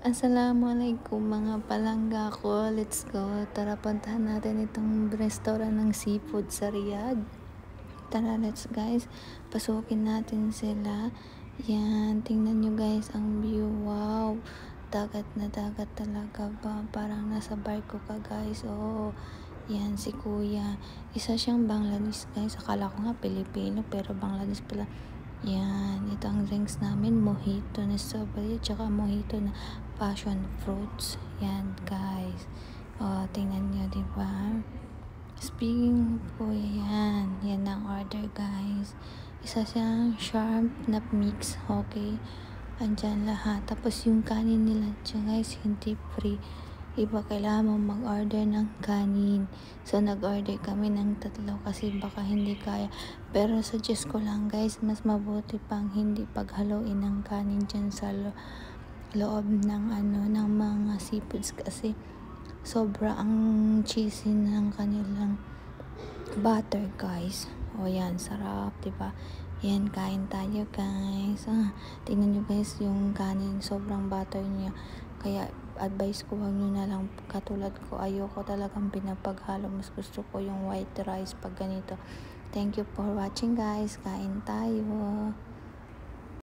Assalamualaikum mga palangga ko. Let's go. Tara, puntahan natin itong restaurant ng seafood sa Riyadh. Tara, let's guys. Pasukin natin sila. Yan, tingnan nyo guys ang view. Wow. Dagat na dagat talaga ba? Parang nasa barko ka guys. Oh, yan si kuya. Isa siyang Bangladesh guys. Akala ko nga Pilipino pero Bangladesh pala. Yan, ito ang drinks namin, mojito na strawberry, tsaka mojito na passion fruits. Yan, guys. Oh, tingnan nyo, diba? Speaking po, yan ang order, guys. Isa siyang sharp na mix, okay? Andyan lahat. Tapos yung kanin nila dyan, guys, hindi free. Iba kailangan mo mag-order ng kanin. So, nag-order kami ng 3 kasi baka hindi kaya. Pero suggest ko lang guys, mas mabuti pang hindi paghaluin ng kanin dyan sa loob ng ng mga seafoods kasi sobra ang cheesy ng kanilang butter guys. O yan, sarap, diba? Yan, kain tayo guys. Tingnan nyo guys yung kanin, sobrang butter niya. Kaya advice ko, wag nyo na lang katulad ko. Ayoko talagang pinapaghalo. Mas gusto ko yung white rice pag ganito. Thank you for watching guys. Kain tayo.